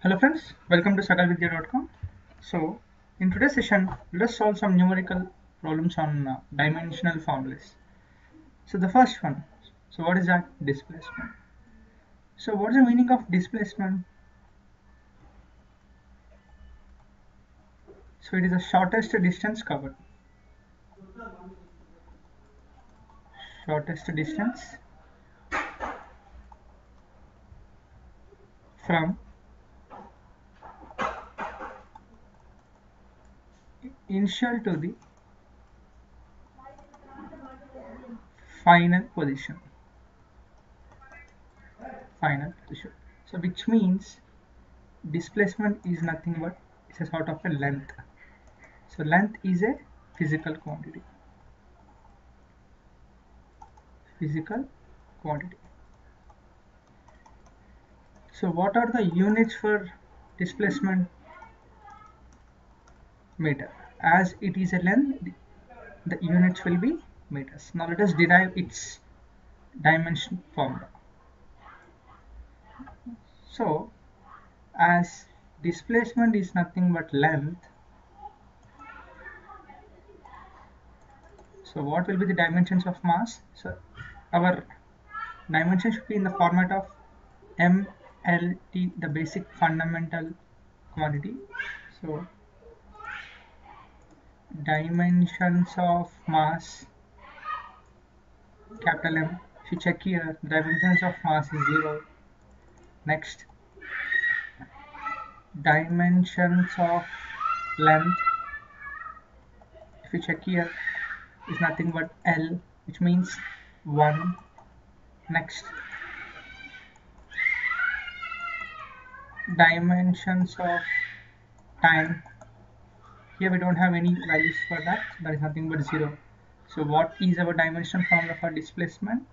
Hello friends, welcome to sakalvidya.com. So, in today's session, let's solve some numerical problems on dimensional formulas. So the first one, so what is that? Displacement. So what is the meaning of displacement? So it is the shortest distance covered. Shortest distance from initial to the final position. Final position. So which means displacement is nothing but it's a sort of a length. So length is a physical quantity. Physical quantity. So what are the units for displacement? Meter. As it is a length, the units will be meters. Now let us derive its dimension formula. So as displacement is nothing but length, so what will be the dimensions of mass? So our dimension should be in the format of MLT, the basic fundamental quantity. So dimensions of mass, capital M. If you check here, the dimensions of mass is 0. Next, dimensions of length, if you check here, is nothing but L, which means 1. Next, dimensions of time, here we don't have any values for that, so that is nothing but 0. So what is our dimension formula for displacement?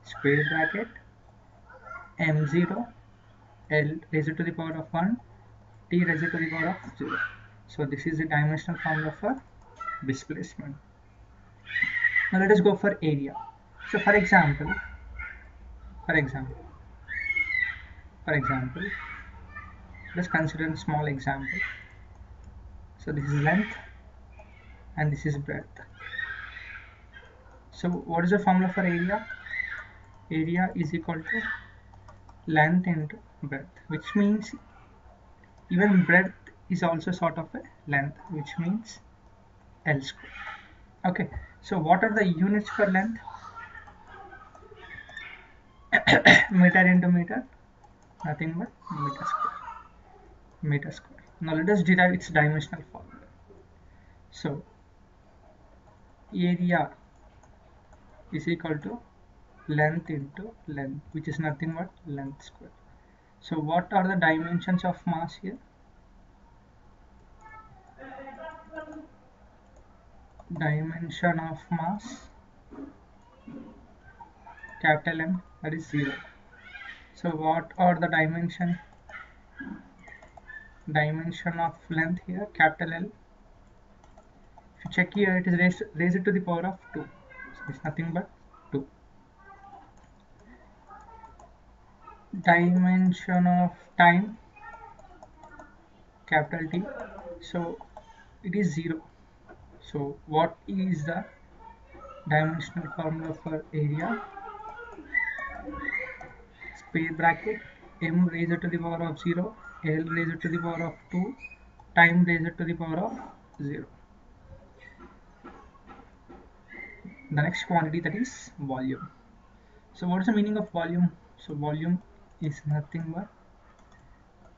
Square bracket m0 L raised to the power of 1 t raised to the power of 0. So this is the dimensional formula for displacement. Now let us go for area. So for example, for example, let's consider a small example. So this is length and this is breadth. So what is the formula for area? Area is equal to length into breadth, which means even breadth is also sort of a length, which means L square. Okay, so what are the units for length? Meter into meter, nothing but meter square. Meter square. Now let us derive its dimensional formula. So area is equal to length into length, which is nothing but length square. So what are the dimensions of mass here? Dimension of mass, capital M, that is 0. So what are the dimension of length here? Capital L. If you check here, it is raised to the power of 2. So it's nothing but 2. Dimension of time, capital T. So it is 0. So what is the dimensional formula for area? Square bracket m raised to the power of 0, L raised to the power of 2, time raised to the power of 0. The next quantity, that is volume. So what is the meaning of volume? So volume is nothing but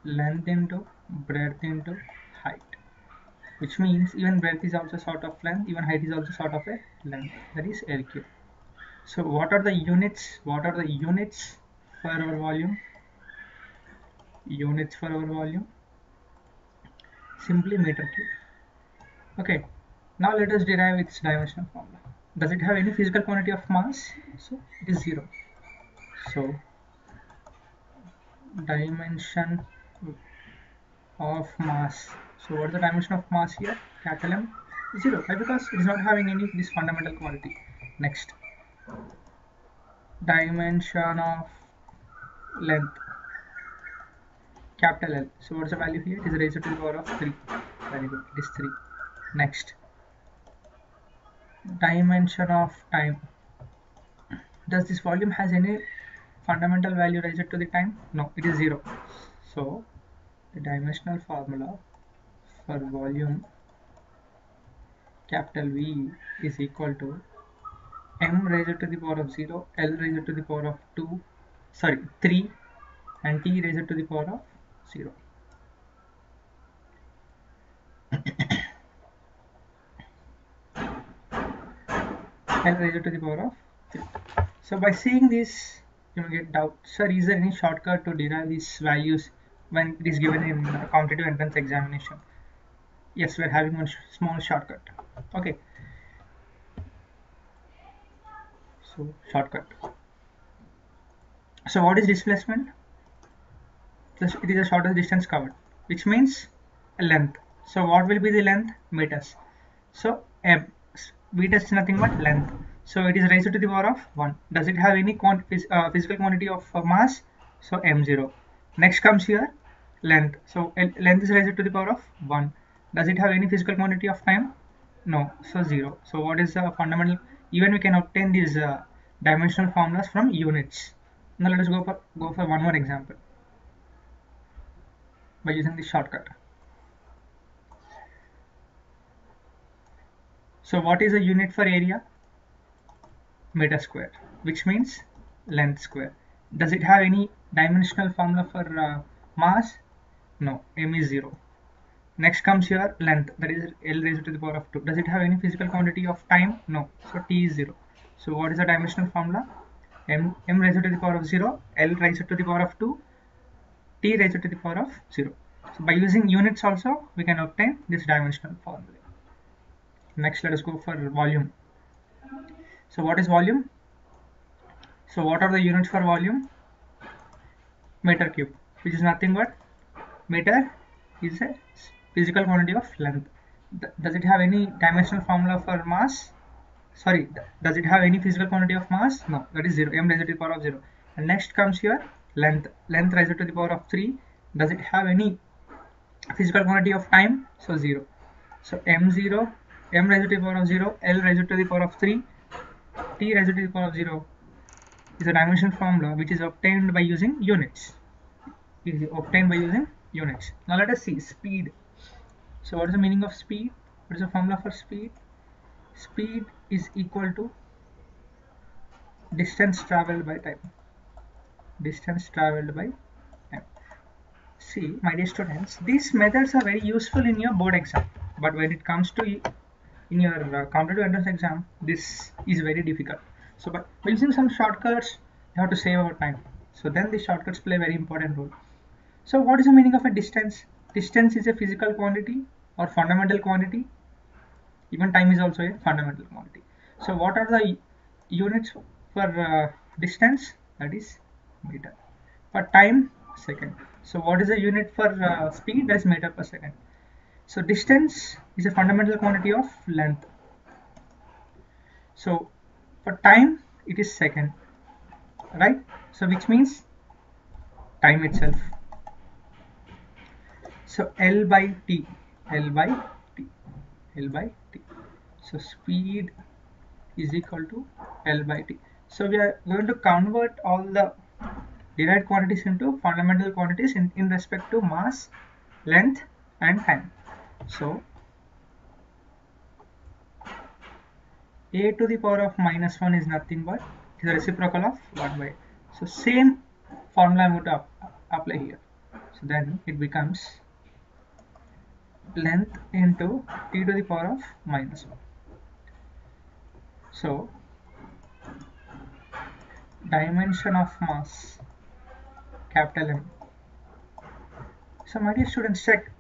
length into breadth into height, which means even breadth is also sort of length, even height is also sort of a length, that is L cube. So what are the units? For our volume? Units for our volume, simply meter cube. Okay, now let us derive its dimensional formula. Does it have any physical quantity of mass? So it is 0. So dimension of mass. So what is the dimension of mass here? Capital M, 0. Why? Because it is not having any this fundamental quantity. Next, dimension of length. capital L. So what's the value here? It is raised to the power of 3. Very good. It is 3. Next, dimension of time. Does this volume has any fundamental value raised to the time? No, it is 0. So the dimensional formula for volume capital V is equal to m raised to the power of 0, L raised to the power of 3, and T raised to the power of 0. L raised to the power of 3. So by seeing this, you may get doubt. Sir, is there any shortcut to derive these values when it is given in competitive entrance examination? Yes, we are having one small shortcut. Okay. So shortcut. So what is displacement? It is the shortest distance covered, which means a length. So what will be the length? Meters. So m, meters is nothing but length. So it is raised to the power of 1. Does it have any physical quantity of mass? So m0. Next comes here length. So length is raised to the power of 1. Does it have any physical quantity of time? No. So 0. So what is the fundamental? Even we can obtain these dimensional formulas from units. Now let us go for one more example by using this shortcut. So what is the unit for area? Meter square, which means length square. Does it have any dimensional formula for mass? No, m is 0. Next comes here length, that is L raised to the power of 2. Does it have any physical quantity of time? No. So T is 0. So what is the dimensional formula? M raised to the power of 0, L raised to the power of 2, T raised to the power of 0. So by using units also, we can obtain this dimensional formula. Next, let us go for volume. So what is volume? So what are the units for volume? Meter cube, which is nothing but meter is a physical quantity of length. Does it have any dimensional formula for mass? Sorry, does it have any physical quantity of mass? No, that is 0, m raised to the power of 0. And next comes here length raised to the power of 3. Does it have any physical quantity of time? So 0. So m0, m raised to the power of 0, L raised to the power of 3, T raised to the power of 0 is a dimensional formula which is obtained by using units. Now let us see speed. So what is the meaning of speed? What is the formula for speed? Speed is equal to distance traveled by time. Distance traveled by time. See, my dear students, these methods are very useful in your board exam, but when it comes to in your competitive entrance exam, this is very difficult. So by using some shortcuts, you have to save our time. So then the shortcuts play a very important role. So what is the meaning of a distance? Distance is a physical quantity or fundamental quantity. Even time is also a fundamental quantity. So what are the units for distance? That is meter. For time, second. So what is the unit for speed? That is meter per second. So distance is a fundamental quantity of length. So for time, it is second, right? So which means time itself. So L by T. So speed is equal to L by T. So we are going to convert all the derived quantities into fundamental quantities in respect to mass, length and time. So a to the power of -1 is nothing but it is a reciprocal of 1 by. So same formula I am going to apply here. So then it becomes length into t to the power of -1. So dimension of mass, capital M. So my dear students, check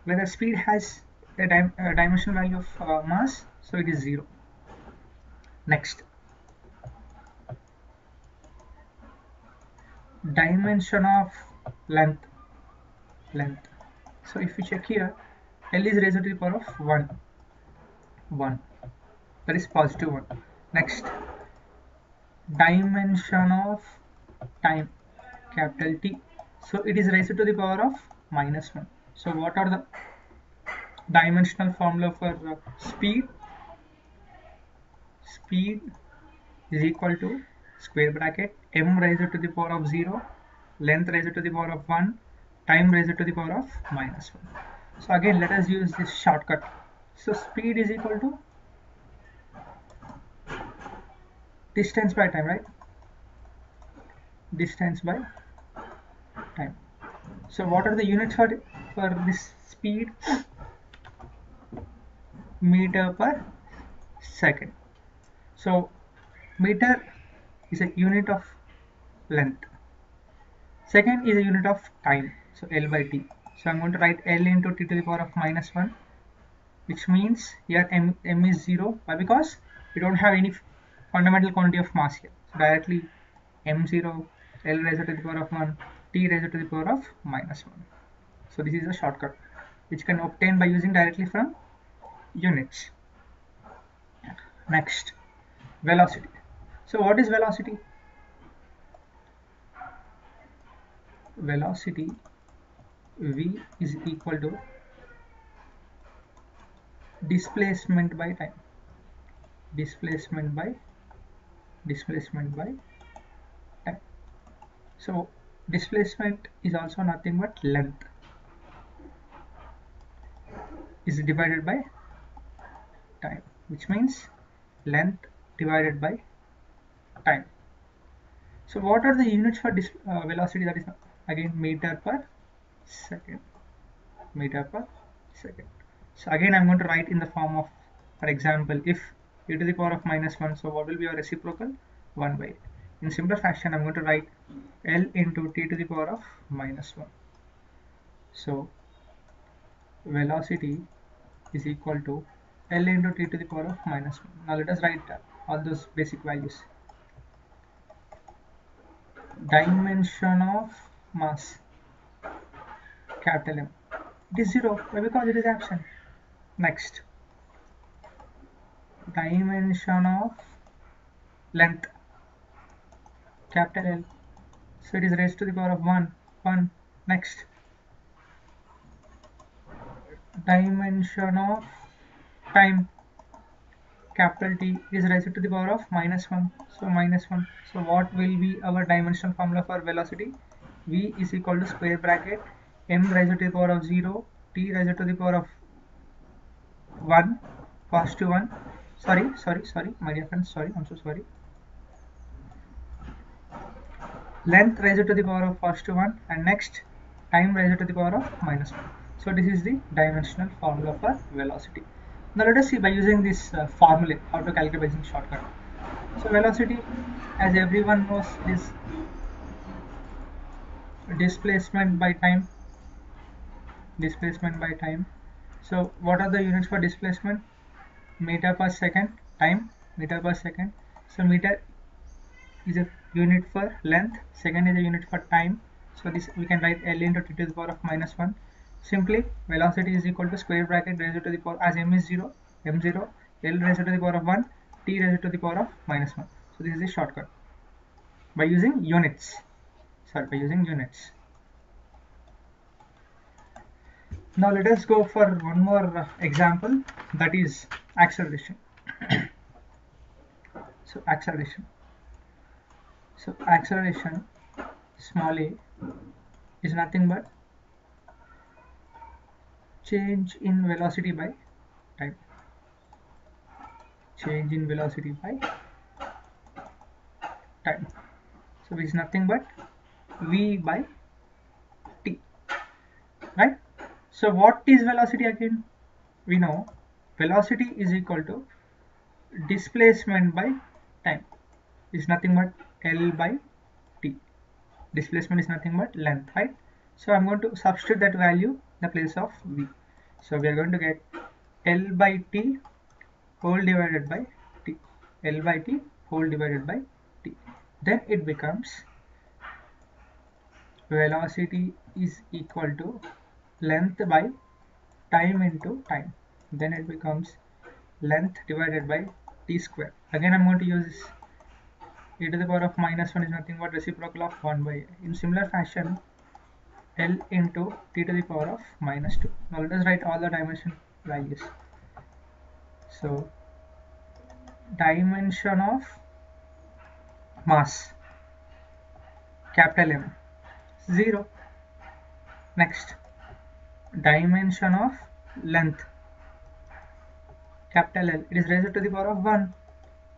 whether speed has a dimensional value of mass. So it is 0. Next, dimension of length. So if we check here, L is raised to the power of 1. That is positive 1. Next, dimension of time, capital T. So it is raised to the power of -1. So what are the dimensional formula for speed? Speed is equal to square bracket m raised to the power of 0, length raised to the power of 1, time raised to the power of -1. So again let us use this shortcut. So speed is equal to distance by time, right? Distance by time. So what are the units for this speed? Meter per second. So meter is a unit of length. Second is a unit of time. So L by T. So I'm going to write L into T to the power of -1, which means here m is 0. Why? Because we don't have any fundamental quantity of mass here. So directly m0, L raised to the power of 1, T raised to the power of -1. So this is a shortcut which can obtain by using directly from units. Next, velocity. So what is velocity? Velocity V is equal to displacement by time. Displacement by time. So displacement is also nothing but length is divided by time, which means length divided by time. So what are the units for velocity? That is again meter per second. Meter per second. So again I'm going to write in the form of, for example, if e to the power of -1, so what will be our reciprocal? 1 by 8. In similar fashion I'm going to write L into T to the power of -1. So velocity is equal to L into T to the power of -1. Now let us write all those basic values. Dimension of mass, capital M, it is 0. Why? Because it is absent. Next, dimension of length, capital L, so it is raised to the power of 1. Next, dimension of time, capital T, is raised to the power of -1. So -1. So what will be our dimensional formula for velocity? V is equal to square bracket m raised to the power of 0, T raised to the power of 1, positive 1. Sorry, my dear friends, sorry, I'm so sorry. Length raised to the power of positive 1, and next time raised to the power of -1. So this is the dimensional formula for velocity. Now let us see by using this formula how to calculate by using shortcut. So velocity, as everyone knows, is displacement by time. Displacement by time. So what are the units for displacement? Meter per second. Time, meter per second. So meter is a unit for length, second is a unit for time. So this we can write L into T to the power of -1. Simply velocity is equal to square bracket raised to the power, as m is 0, m0, L raised to the power of 1, T raised to the power of -1. So this is a shortcut by using units. By using units. Now let us go for one more example, that is acceleration. So acceleration. So acceleration, small a, is nothing but change in velocity by time. Change in velocity by time. So it is nothing but v by t, right? So what is velocity again? We know velocity is equal to displacement by time. Is nothing but L by t. Displacement is nothing but length, right? So I'm going to substitute that value in the place of v. So we are going to get L by t whole divided by t. L by t whole divided by t. Then it becomes velocity is equal to length by time into time. Then it becomes length divided by t square. Again I'm going to use e to the power of -1 is nothing but reciprocal of 1 by a. In similar fashion, L into t to the power of minus 2. Now let us write all the dimension values. So dimension of mass, capital M, 0. Next, dimension of length, capital L, it is raised to the power of 1.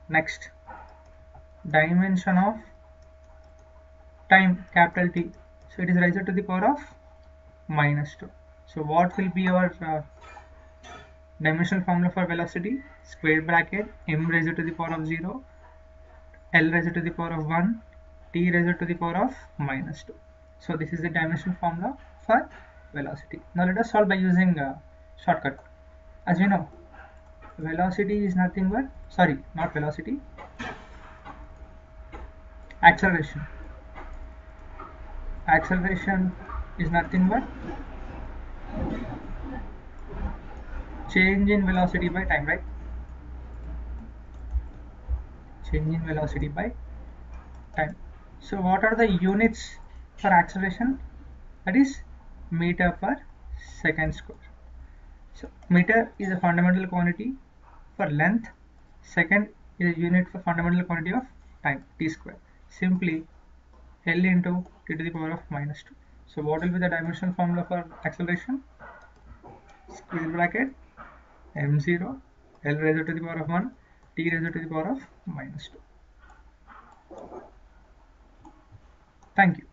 Next, dimension of time, capital T, so it is raised to the power of minus 2. So what will be our dimensional formula for velocity? Square bracket m raised to the power of 0, L raised to the power of 1, T raised to the power of minus 2. So this is the dimensional formula for velocity. Now let us solve by using shortcut. As we know, velocity is nothing but, sorry, not velocity, acceleration. Acceleration is nothing but change in velocity by time, right? Change in velocity by time. So what are the units for acceleration? That is meter per second square. So meter is a fundamental quantity for length, second is a unit for fundamental quantity of time, t square. Simply L into t to the power of minus 2. So what will be the dimensional formula for acceleration? Square bracket m0, L raised to the power of 1, t raised to the power of minus 2. Thank you.